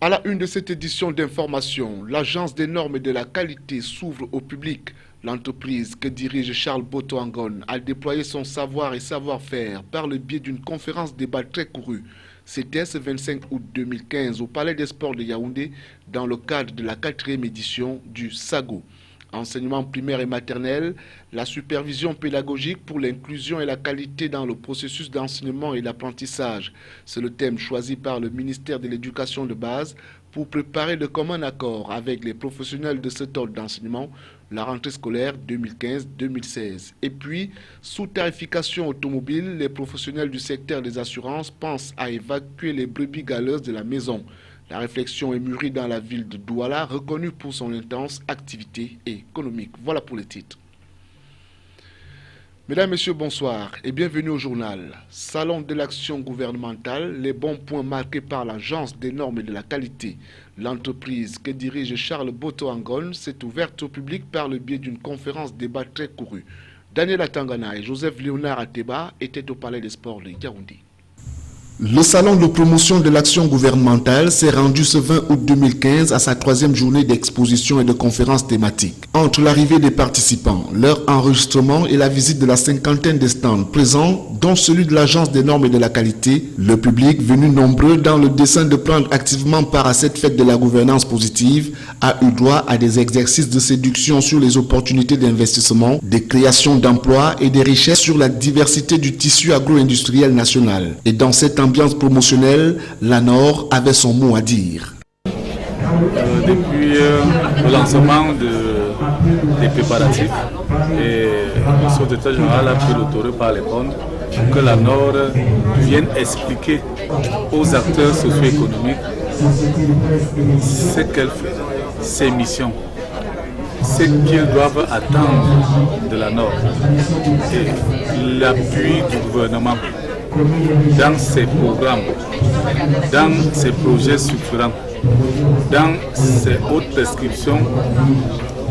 À la une de cette édition d'information, l'Agence des normes et de la qualité s'ouvre au public. L'entreprise que dirige Charles Boto Angon a déployé son savoir et savoir-faire par le biais d'une conférence débat très courue. C'était ce 25 août 2015 au Palais des Sports de Yaoundé dans le cadre de la 4e édition du SAGO. Enseignement primaire et maternel, la supervision pédagogique pour l'inclusion et la qualité dans le processus d'enseignement et d'apprentissage. C'est le thème choisi par le ministère de l'Éducation de base pour préparer de commun accord avec les professionnels de cet ordre d'enseignement la rentrée scolaire 2015-2016. Et puis, sous tarification automobile, les professionnels du secteur des assurances pensent à évacuer les brebis galeuses de la maison. La réflexion est mûrie dans la ville de Douala, reconnue pour son intense activité économique. Voilà pour les titres. Mesdames, Messieurs, bonsoir et bienvenue au journal. Salon de l'action gouvernementale, les bons points marqués par l'Agence des normes et de la qualité. L'entreprise que dirige Charles Boto Angon s'est ouverte au public par le biais d'une conférence débat très courue. Daniel Atangana et Joseph Léonard Ateba étaient au Palais des Sports de Yaoundé. Le salon de promotion de l'action gouvernementale s'est rendu ce 20 août 2015 à sa 3e journée d'exposition et de conférences thématiques. Entre l'arrivée des participants, leur enregistrement et la visite de la cinquantaine de stands présents, dont celui de l'Agence des normes et de la qualité, le public venu nombreux dans le dessein de prendre activement part à cette fête de la gouvernance positive a eu droit à des exercices de séduction sur les opportunités d'investissement, des créations d'emplois et des richesses sur la diversité du tissu agro-industriel national. Et dans cette ambiance promotionnelle, l'ANOR avait son mot à dire. Depuis le lancement des préparatifs, et le secrétaire général a pris le taureau par les cornes pour que l'ANOR vienne expliquer aux acteurs socio-économiques ce qu'elle fait, ses missions, ce qu'ils doivent attendre de l'ANOR et l'appui du gouvernement dans ses programmes, dans ses projets structurants, dans ses hautes prescriptions,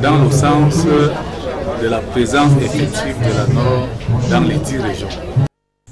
dans le sens de la présence effective de l'ANOR dans les 10 régions.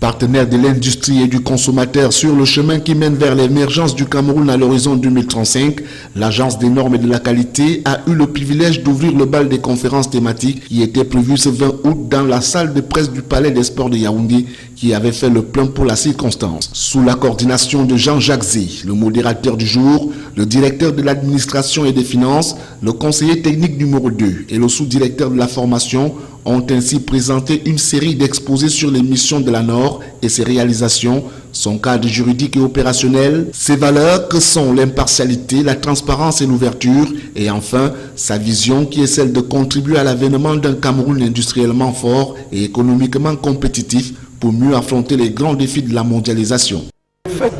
Partenaire de l'industrie et du consommateur sur le chemin qui mène vers l'émergence du Cameroun à l'horizon 2035, l'Agence des normes et de la qualité a eu le privilège d'ouvrir le bal des conférences thématiques qui était prévu ce 20 août dans la salle de presse du Palais des Sports de Yaoundé qui avait fait le plein pour la circonstance. Sous la coordination de Jean-Jacques Zé, le modérateur du jour, le directeur de l'administration et des finances, le conseiller technique numéro 2 et le sous-directeur de la formation ont ainsi présenté une série d'exposés sur les missions de l'ANOR et ses réalisations, son cadre juridique et opérationnel, ses valeurs que sont l'impartialité, la transparence et l'ouverture, et enfin sa vision qui est celle de contribuer à l'avènement d'un Cameroun industriellement fort et économiquement compétitif pour mieux affronter les grands défis de la mondialisation. En fait,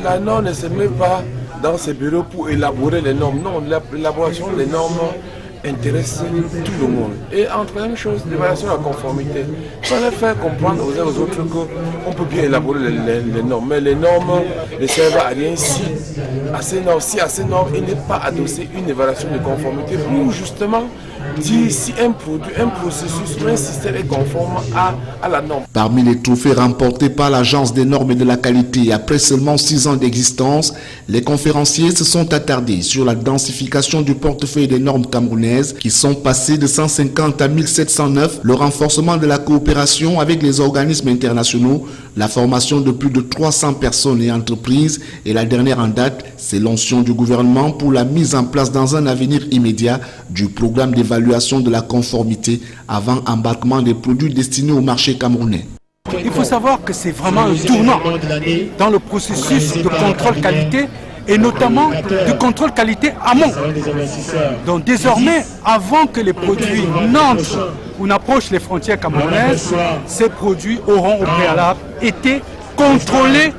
l'ANOR ne se met pas dans ses bureaux pour élaborer les normes. Non, l'élaboration des normes intéresse tout le monde. Et entre la même chose, l'évaluation de la conformité. Il fallait faire comprendre aux uns aux autres qu'on peut bien élaborer les normes. Mais les normes ne servent à rien si à ces normes, il n'est pas adossé une évaluation de conformité pour justement dire si un produit, un processus ou un système est conforme à la norme. Parmi les trophées remportés par l'Agence des normes et de la qualité après seulement 6 ans d'existence, les conférenciers se sont attardés sur la densification du portefeuille des normes camerounaises qui sont passées de 150 à 1709, le renforcement de la coopération avec les organismes internationaux, la formation de plus de 300 personnes et entreprises et la dernière en date, c'est l'onction du gouvernement pour la mise en place dans un avenir immédiat du programme d'évaluation de la conformité avant embarquement des produits destinés au marché camerounais. Il faut savoir que c'est vraiment un tournant dans le processus de contrôle qualité et notamment du contrôle qualité amont. Donc désormais, avant que les produits n'entrent ou n'approchent les frontières camerounaises, ces produits auront au préalable été contrôlés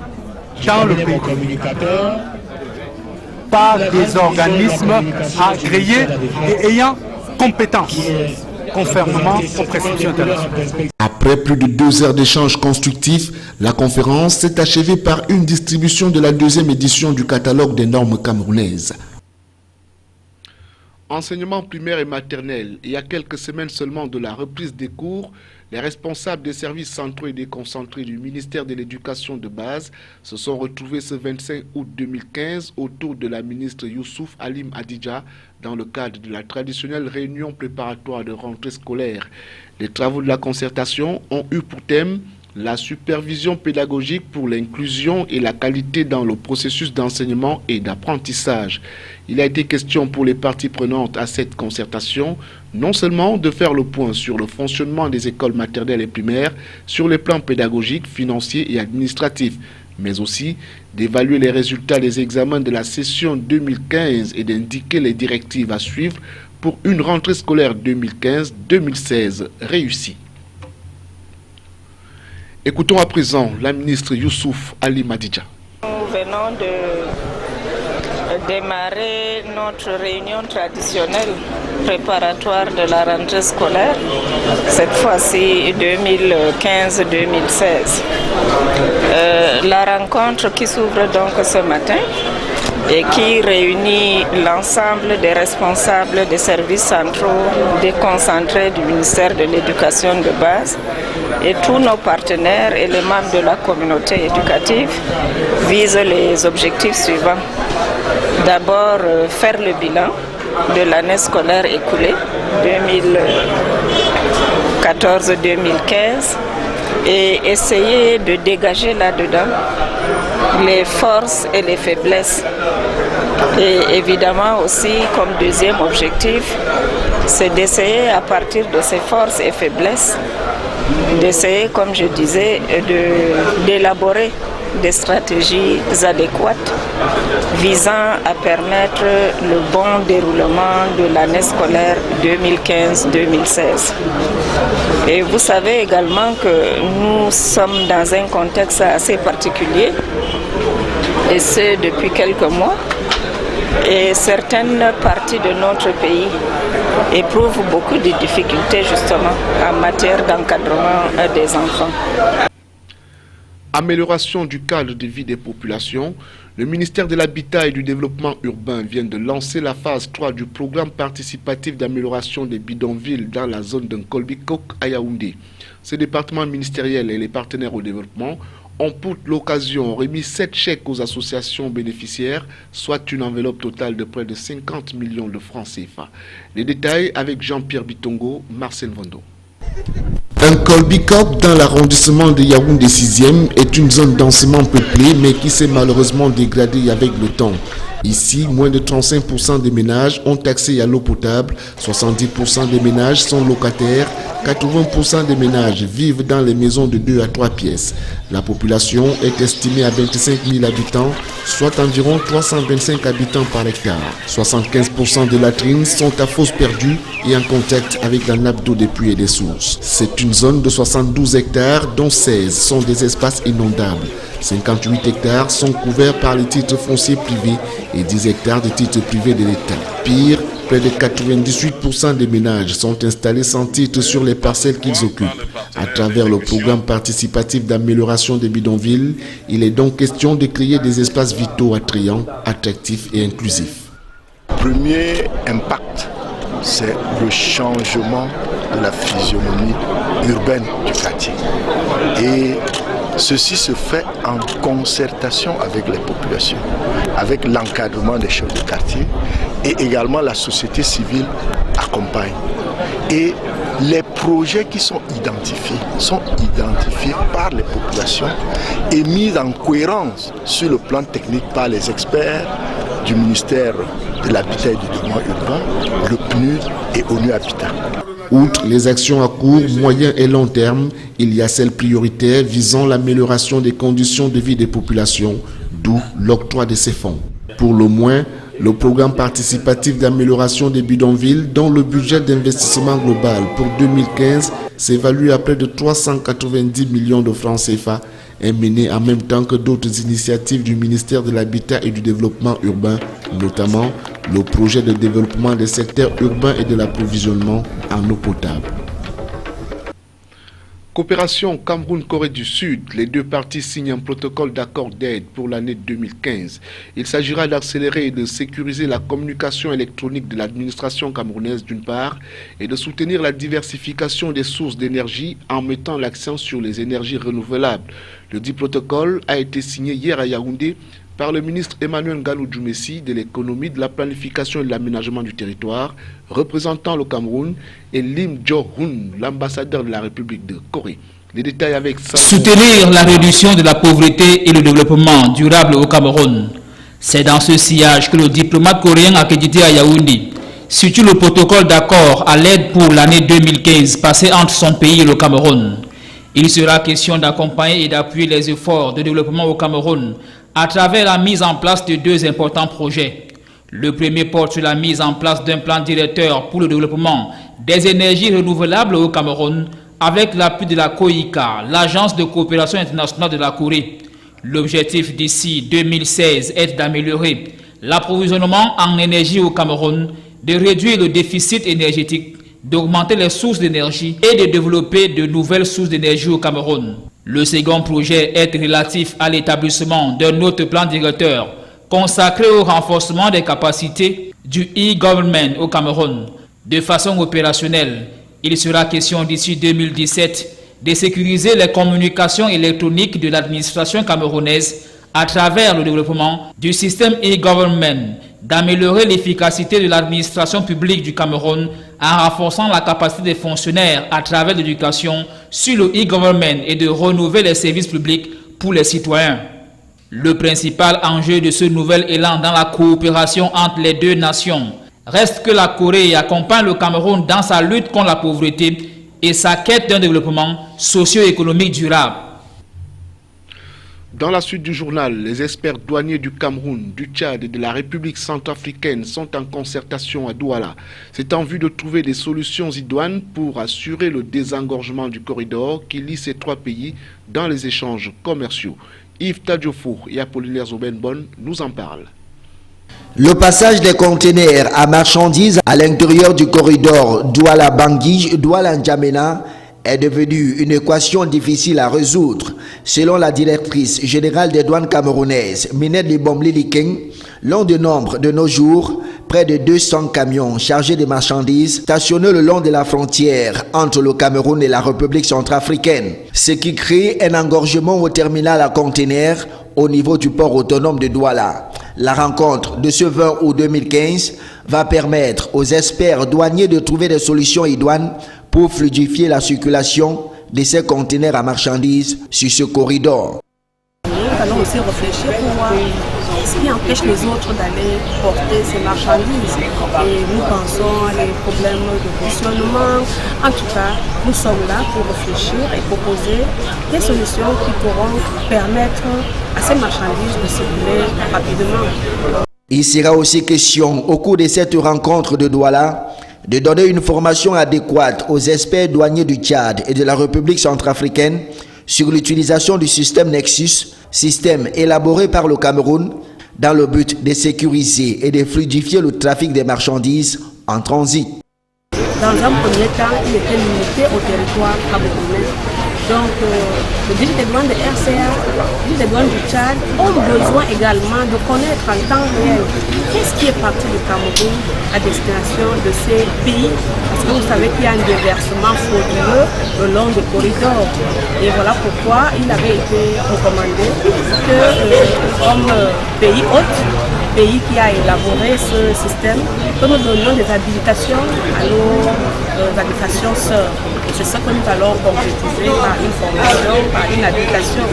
dans le pays par des organismes agréés et ayant compétence conformément aux prescriptions internationales. Après plus de 2 heures d'échanges constructifs, la conférence s'est achevée par une distribution de la 2e édition du catalogue des normes camerounaises. Enseignement primaire et maternel. Il y a quelques semaines seulement de la reprise des cours, les responsables des services centraux et déconcentrés du ministère de l'Éducation de base se sont retrouvés ce 25 août 2015 autour de la ministre Youssouf Halim Adidja dans le cadre de la traditionnelle réunion préparatoire de rentrée scolaire. Les travaux de la concertation ont eu pour thème la supervision pédagogique pour l'inclusion et la qualité dans le processus d'enseignement et d'apprentissage. Il a été question pour les parties prenantes à cette concertation, non seulement de faire le point sur le fonctionnement des écoles maternelles et primaires, sur les plans pédagogiques, financiers et administratifs, mais aussi d'évaluer les résultats des examens de la session 2015 et d'indiquer les directives à suivre pour une rentrée scolaire 2015-2016 réussie. Écoutons à présent la ministre Youssouf Halim Adidja. Nous venons de démarrer notre réunion traditionnelle préparatoire de la rentrée scolaire, cette fois-ci 2015-2016. La rencontre qui s'ouvre donc ce matin et qui réunit l'ensemble des responsables des services centraux déconcentrés du ministère de l'Éducation de base et tous nos partenaires et les membres de la communauté éducative vise les objectifs suivants. D'abord, faire le bilan de l'année scolaire écoulée 2014-2015 et essayer de dégager là-dedans les forces et les faiblesses. Et évidemment aussi, comme deuxième objectif, c'est d'essayer à partir de ces forces et faiblesses, d'essayer, comme je disais, d'élaborer des stratégies adéquates visant à permettre le bon déroulement de l'année scolaire 2015-2016. Et vous savez également que nous sommes dans un contexte assez particulier, et ce depuis quelques mois, et certaines parties de notre pays éprouvent beaucoup de difficultés justement en matière d'encadrement des enfants. Amélioration du cadre de vie des populations, le ministère de l'Habitat et du Développement urbain vient de lancer la phase 3 du programme participatif d'amélioration des bidonvilles dans la zone de Nkolbikok à Yaoundé. Ce département ministériel et les partenaires au développement ont pour l'occasion remis 7 chèques aux associations bénéficiaires, soit une enveloppe totale de près de 50 millions de francs CFA. Les détails avec Jean-Pierre Bitongo, Marcel Vondo. Nkolbikok, dans l'arrondissement de Yaoundé 6e, est une zone densément peuplée mais qui s'est malheureusement dégradée avec le temps. Ici, moins de 35% des ménages ont accès à l'eau potable, 70% des ménages sont locataires, 80% des ménages vivent dans les maisons de 2 à 3 pièces. La population est estimée à 25 000 habitants, soit environ 325 habitants par hectare. 75% des latrines sont à fosse perdue et en contact avec la nappe d'eau des puits et des sources. C'est une zone de 72 hectares, dont 16 sont des espaces inondables. 58 hectares sont couverts par les titres fonciers privés et 10 hectares de titres privés de l'État. Pire, près de 98% des ménages sont installés sans titre sur les parcelles qu'ils occupent. À travers le programme participatif d'amélioration des bidonvilles, il est donc question de créer des espaces vitaux attrayants, attractifs et inclusifs. Premier impact, c'est le changement de la physionomie urbaine du quartier. Et ceci se fait en concertation avec les populations, avec l'encadrement des chefs de quartier et également la société civile accompagne. Et les projets qui sont identifiés par les populations et mis en cohérence sur le plan technique par les experts du ministère de l'Habitat et du Développement urbain, le PNUD et ONU Habitat. Outre les actions à court, moyen et long terme, il y a celles prioritaires visant l'amélioration des conditions de vie des populations, d'où l'octroi de ces fonds. Pour le moins, le programme participatif d'amélioration des bidonvilles, dont le budget d'investissement global pour 2015 s'évalue à près de 390 millions de francs CFA, est mené en même temps que d'autres initiatives du ministère de l'Habitat et du Développement urbain, notamment le projet de développement des secteurs urbains et de l'approvisionnement en eau potable. Coopération Cameroun-Corée du Sud, les deux parties signent un protocole d'accord d'aide pour l'année 2015. Il s'agira d'accélérer et de sécuriser la communication électronique de l'administration camerounaise d'une part et de soutenir la diversification des sources d'énergie en mettant l'accent sur les énergies renouvelables. Le dit protocole a été signé hier à Yaoundé par le ministre Emmanuel Ngalou Djoumessi de l'économie, de la planification et de l'aménagement du territoire, représentant le Cameroun, et Lim Jo-hun, l'ambassadeur de la République de Corée. Les détails avec ça. Soutenir la réduction de la pauvreté et le développement durable au Cameroun. C'est dans ce sillage que le diplomate coréen accrédité à Yaoundé situe le protocole d'accord à l'aide pour l'année 2015 passé entre son pays et le Cameroun. Il sera question d'accompagner et d'appuyer les efforts de développement au Cameroun à travers la mise en place de deux importants projets. Le premier porte sur la mise en place d'un plan directeur pour le développement des énergies renouvelables au Cameroun avec l'appui de la COICA, l'Agence de coopération internationale de la Corée. L'objectif d'ici 2016 est d'améliorer l'approvisionnement en énergie au Cameroun, de réduire le déficit énergétique, d'augmenter les sources d'énergie et de développer de nouvelles sources d'énergie au Cameroun. Le second projet est relatif à l'établissement d'un autre plan directeur consacré au renforcement des capacités du e-government au Cameroun. De façon opérationnelle, il sera question d'ici 2017 de sécuriser les communications électroniques de l'administration camerounaise à travers le développement du système e-government, d'améliorer l'efficacité de l'administration publique du Cameroun en renforçant la capacité des fonctionnaires à travers l'éducation sur le e-government et de renouveler les services publics pour les citoyens. Le principal enjeu de ce nouvel élan dans la coopération entre les deux nations reste que la Corée accompagne le Cameroun dans sa lutte contre la pauvreté et sa quête d'un développement socio-économique durable. Dans la suite du journal, les experts douaniers du Cameroun, du Tchad et de la République centrafricaine sont en concertation à Douala. C'est en vue de trouver des solutions idoines pour assurer le désengorgement du corridor qui lie ces trois pays dans les échanges commerciaux. Yves Tadjofo et Apollinaire Zobenbon nous en parlent. Le passage des conteneurs à marchandises à l'intérieur du corridor Douala-Bangui, Douala-N'Djamena est devenue une équation difficile à résoudre. Selon la directrice générale des douanes camerounaises, Minette Libomli Likeng, l'on dénombre de nos jours près de 200 camions chargés de marchandises stationnés le long de la frontière entre le Cameroun et la République centrafricaine, ce qui crée un engorgement au terminal à conteneurs au niveau du port autonome de Douala. La rencontre de ce 20 août 2015 va permettre aux experts douaniers de trouver des solutions idoines pour fluidifier la circulation de ces conteneurs à marchandises sur ce corridor. Nous allons aussi réfléchir pour voir ce qui empêche les autres d'aller porter ces marchandises. Et nous pensons à les problèmes de fonctionnement. En tout cas, nous sommes là pour réfléchir et proposer des solutions qui pourront permettre à ces marchandises de circuler rapidement. Il sera aussi question au cours de cette rencontre de Douala de donner une formation adéquate aux experts douaniers du Tchad et de la République centrafricaine sur l'utilisation du système Nexus, système élaboré par le Cameroun dans le but de sécuriser et de fluidifier le trafic des marchandises en transit. Dans un premier temps, il était limité au territoire camerounais. Donc, le DG des douanes de RCA, le DG des douanes du Tchad ont besoin également de connaître en temps réel qu'est-ce qui est parti du Cameroun à destination de ces pays. Parce que vous savez qu'il y a un déversement frauduleux le long des corridors. Et voilà pourquoi il avait été recommandé que, comme pays hôte, pays qui a élaboré ce système, que nous donnions des habilitations à nos habilitations sœurs. Et c'est ça que nous allons concrétiser par une formation, par une habilitation.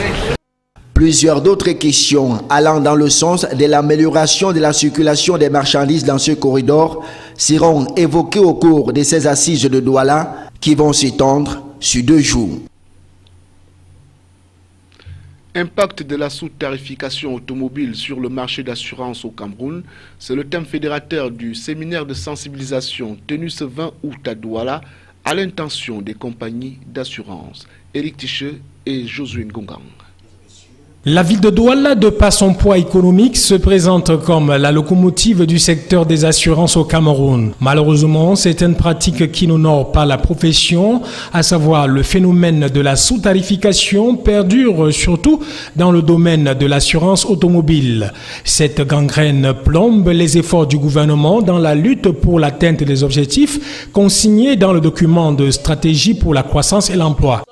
Plusieurs d'autres questions allant dans le sens de l'amélioration de la circulation des marchandises dans ce corridor seront évoquées au cours de ces assises de Douala qui vont s'étendre sur 2 jours. Impact de la sous-tarification automobile sur le marché d'assurance au Cameroun, c'est le thème fédérateur du séminaire de sensibilisation tenu ce 20 août à Douala à l'intention des compagnies d'assurance. Éric Ticheux et Josué Ngongang. La ville de Douala, de par son poids économique, se présente comme la locomotive du secteur des assurances au Cameroun. Malheureusement, c'est une pratique qui n'honore pas la profession, à savoir le phénomène de la sous-tarification perdure surtout dans le domaine de l'assurance automobile. Cette gangrène plombe les efforts du gouvernement dans la lutte pour l'atteinte des objectifs consignés dans le document de stratégie pour la croissance et l'emploi.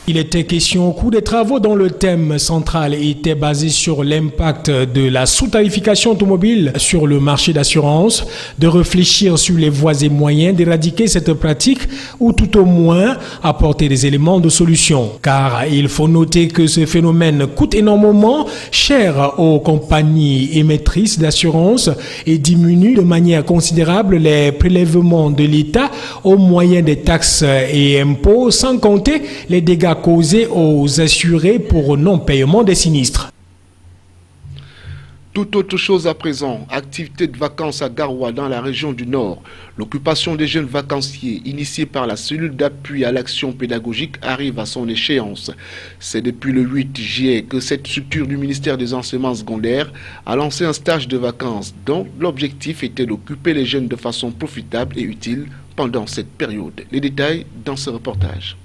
Il était question au cours des travaux dont le thème central était basé sur l'impact de la sous-tarification automobile sur le marché d'assurance, de réfléchir sur les voies et moyens d'éradiquer cette pratique ou tout au moins apporter des éléments de solution. Car il faut noter que ce phénomène coûte énormément cher aux compagnies émettrices d'assurance et diminue de manière considérable les prélèvements de l'État au moyen des taxes et impôts, sans compter les dégâts causés aux assurés pour non-paiement des sinistres. Tout autre chose à présent, activité de vacances à Garoua dans la région du Nord. L'occupation des jeunes vacanciers initiée par la cellule d'appui à l'action pédagogique arrive à son échéance. C'est depuis le 8 juillet que cette structure du ministère des enseignements secondaires a lancé un stage de vacances dont l'objectif était d'occuper les jeunes de façon profitable et utile pendant cette période. Les détails dans ce reportage.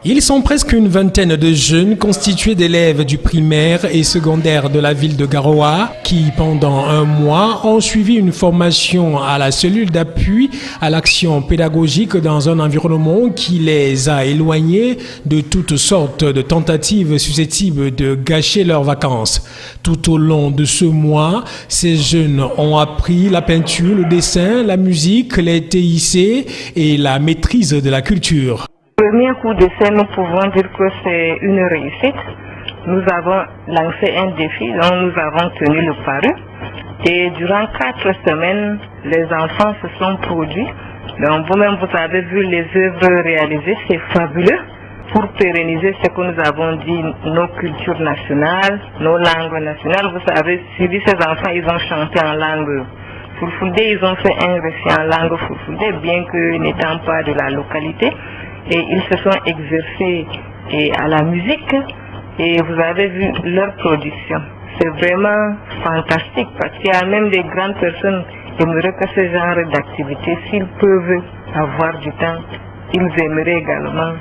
Ils sont presque une vingtaine de jeunes constitués d'élèves du primaire et secondaire de la ville de Garoua qui, pendant un mois, ont suivi une formation à la cellule d'appui à l'action pédagogique dans un environnement qui les a éloignés de toutes sortes de tentatives susceptibles de gâcher leurs vacances. Tout au long de ce mois, ces jeunes ont appris la peinture, le dessin, la musique, les TIC et la maîtrise de la culture. Premier coup d'essai, nous pouvons dire que c'est une réussite. Nous avons lancé un défi dont nous avons tenu le pari. Et durant 4 semaines, les enfants se sont produits. Donc vous-même, vous avez vu les œuvres réalisées, c'est fabuleux. Pour pérenniser ce que nous avons dit, nos cultures nationales, nos langues nationales. Vous avez suivi ces enfants, ils ont chanté en langue fulfulde, ils ont fait un récit en langue fulfulde, bien que n'étant pas de la localité. Et ils se sont exercés à la musique et vous avez vu leur production. C'est vraiment fantastique parce qu'il y a même des grandes personnes qui aimeraient que ce genre d'activité, s'ils peuvent avoir du temps, ils aimeraient également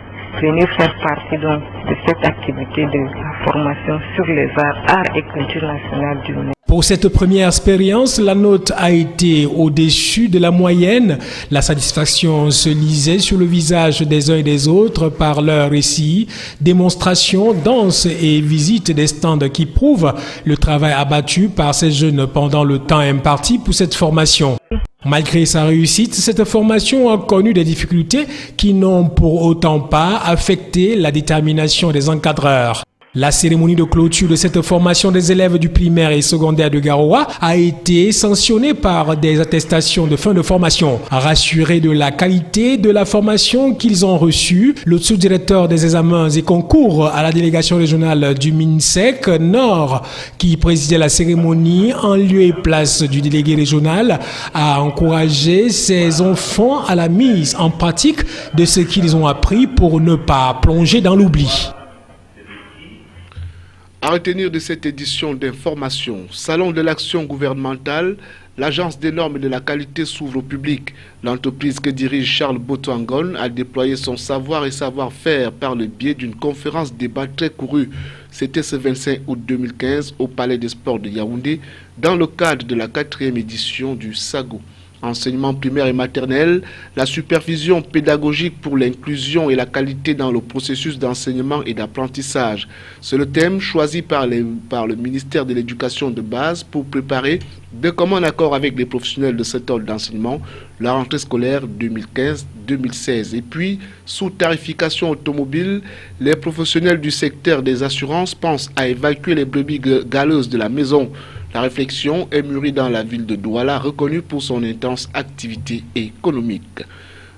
venir faire partie donc, de cette activité de la formation sur les arts et culture nationale du Nord. Pour cette première expérience, la note a été au-dessus de la moyenne. La satisfaction se lisait sur le visage des uns et des autres par leurs récits, démonstrations, danses et visites des stands qui prouvent le travail abattu par ces jeunes pendant le temps imparti pour cette formation. Malgré sa réussite, cette formation a connu des difficultés qui n'ont pour autant pas affecté la détermination des encadreurs. La cérémonie de clôture de cette formation des élèves du primaire et secondaire de Garoua a été sanctionnée par des attestations de fin de formation. Rassurés de la qualité de la formation qu'ils ont reçue, le sous-directeur des examens et concours à la délégation régionale du MINSEC Nord, qui présidait la cérémonie en lieu et place du délégué régional, a encouragé ses enfants à la mise en pratique de ce qu'ils ont appris pour ne pas plonger dans l'oubli. À retenir de cette édition d'information, Salon de l'action gouvernementale, l'Agence des normes et de la qualité s'ouvre au public. L'entreprise que dirige Charles Boto-Angon a déployé son savoir et savoir-faire par le biais d'une conférence débat très courue. C'était ce 25 août 2015 au Palais des Sports de Yaoundé, dans le cadre de la 4e édition du SAGO. Enseignement primaire et maternel, la supervision pédagogique pour l'inclusion et la qualité dans le processus d'enseignement et d'apprentissage. C'est le thème choisi par le ministère de l'Éducation de base pour préparer, de commun accord avec les professionnels de cet ordre d'enseignement, la rentrée scolaire 2015-2016. Et puis, sous tarification automobile, les professionnels du secteur des assurances pensent à évacuer les brebis galeuses de la maison. La réflexion est mûrie dans la ville de Douala, reconnue pour son intense activité économique.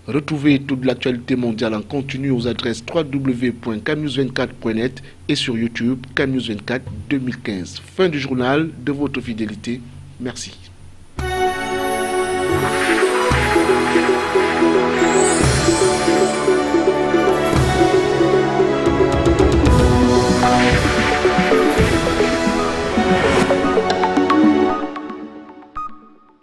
Retrouvez toute l'actualité mondiale en continu aux adresses www.camnews24.net et sur YouTube Camnews24 2015. Fin du journal, de votre fidélité. Merci.